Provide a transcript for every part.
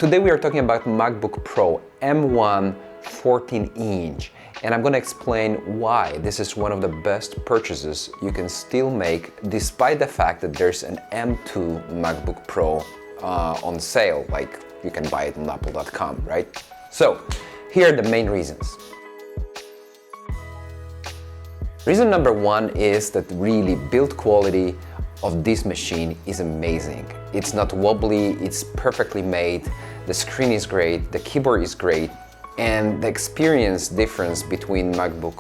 Today we are talking about MacBook Pro M1 14-inch, and I'm going to explain why this is one of the best purchases you can still make despite the fact that there's an M2 MacBook Pro on sale, like you can buy it on apple.com, right? So here are the main reasons. Reason number one is that really build quality of this machine is amazing. It's not wobbly, it's perfectly made, the screen is great, the keyboard is great, and the experience difference between MacBook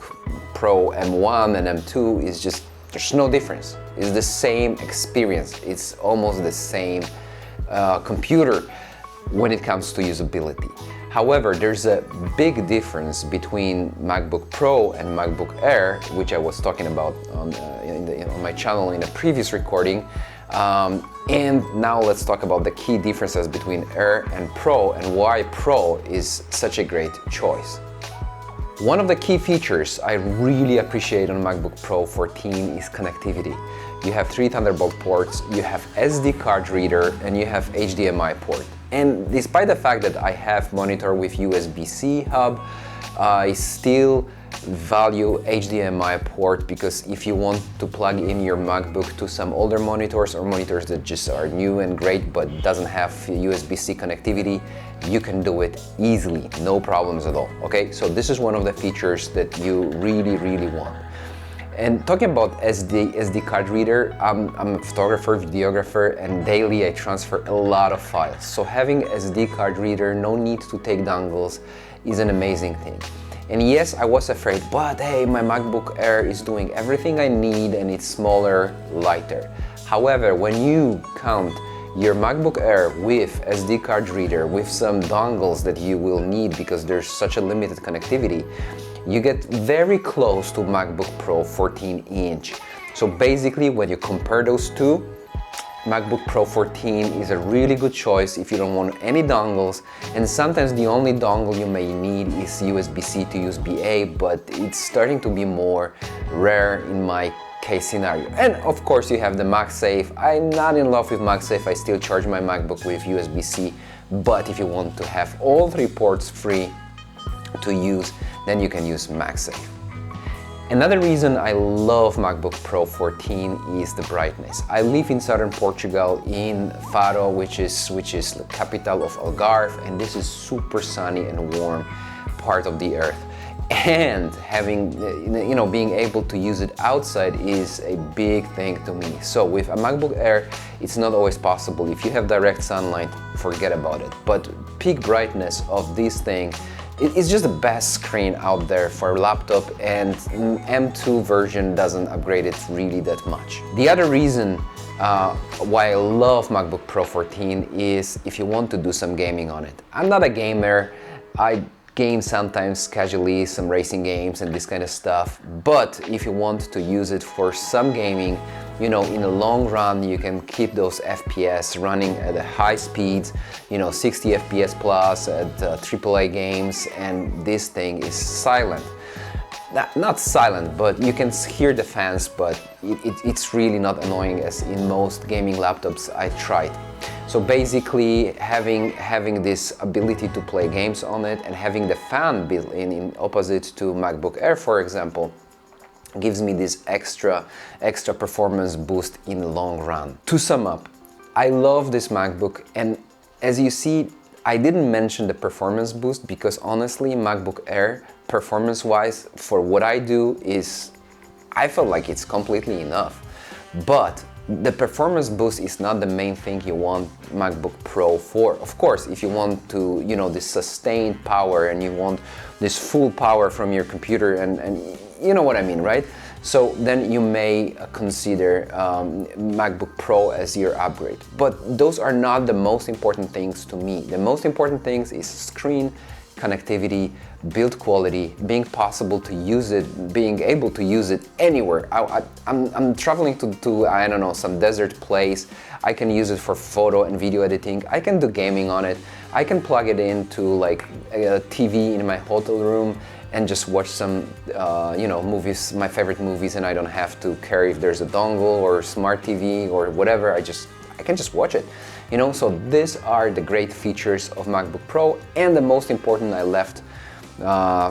Pro M1 and M2 is just, there's no difference. It's the same experience. It's almost the same computer when it comes to usability. However, there's a big difference between MacBook Pro and MacBook Air, which I was talking about on my channel in a previous recording. And now let's talk about the key differences between Air and Pro and why Pro is such a great choice. One of the key features I really appreciate on MacBook Pro 14 is connectivity. You have 3 Thunderbolt ports, you have SD card reader, and you have HDMI port. And despite the fact that I have monitor with USB-C hub, I still value HDMI port, because if you want to plug in your MacBook to some older monitors or monitors that just are new and great but doesn't have USB-C connectivity, you can do it easily, no problems at all, okay? So this is one of the features that you really want. And talking about SD card reader, I'm a photographer, videographer, and daily I transfer a lot of files. So having SD card reader, no need to take dongles, is an amazing thing. And yes, I was afraid, but hey, my MacBook Air is doing everything I need and it's smaller, lighter. However, when you count your MacBook Air with SD card reader, with some dongles that you will need because there's such a limited connectivity, you get very close to MacBook Pro 14-inch. So basically, when you compare those two, MacBook Pro 14 is a really good choice if you don't want any dongles, and sometimes the only dongle you may need is USB-C to USB-A, but it's starting to be more rare in my case scenario. And of course you have the MagSafe. I'm not in love with MagSafe, I still charge my MacBook with USB-C, but if you want to have all 3 ports free to use, then you can use MagSafe. Another reason I love MacBook Pro 14 is the brightness. I live in southern Portugal, in Faro, which is the capital of Algarve, and this is super sunny and warm part of the earth. And having, being able to use it outside is a big thing to me. So with a MacBook Air, it's not always possible. If you have direct sunlight, forget about it. But peak brightness of this thing, it's just the best screen out there for a laptop, and M2 version doesn't upgrade it really that much. The other reason why I love MacBook Pro 14 is if you want to do some gaming on it. I'm not a gamer. I game sometimes casually, some racing games and this kind of stuff, but if you want to use it for some gaming, in the long run you can keep those FPS running at a high speeds, 60 FPS plus at AAA games, and this thing is silent. Not silent, but you can hear the fans, but it's really not annoying as in most gaming laptops I tried. So basically having this ability to play games on it and having the fan built in opposite to MacBook Air, for example, gives me this extra performance boost in the long run. To sum up, I love this MacBook, and as you see, I didn't mention the performance boost because honestly, MacBook Air, performance-wise, for what I do I feel like it's completely enough. But the performance boost is not the main thing you want MacBook Pro for. Of course, if you want to, this sustained power and you want this full power from your computer, and you know what I mean, right? So then you may consider MacBook Pro as your upgrade. But those are not the most important things to me. The most important things is screen, connectivity, build quality, being possible to use it, being able to use it anywhere. I'm traveling to I don't know, some desert place. I can use it for photo and video editing. I can do gaming on it. I can plug it into like a TV in my hotel room and just watch some movies, my favorite movies, and I don't have to care if there's a dongle or smart TV or whatever. I can just watch it. You know, so these are the great features of MacBook Pro, and the most important I left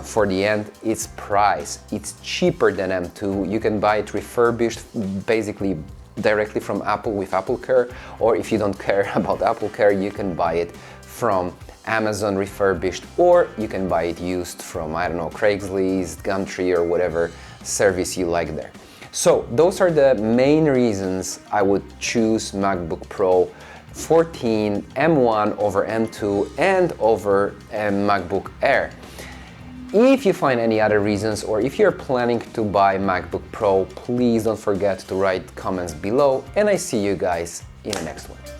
for the end, it's price. It's cheaper than M2. You can buy it refurbished, basically directly from Apple with Apple Care, or if you don't care about Apple Care, you can buy it from Amazon refurbished, or you can buy it used from, I don't know, Craigslist, Gumtree, or whatever service you like there. So those are the main reasons I would choose MacBook Pro 14 M1 over M2 and over MacBook Air. If you find any other reasons, or if you're planning to buy MacBook Pro, please don't forget to write comments below, and I see you guys in the next one.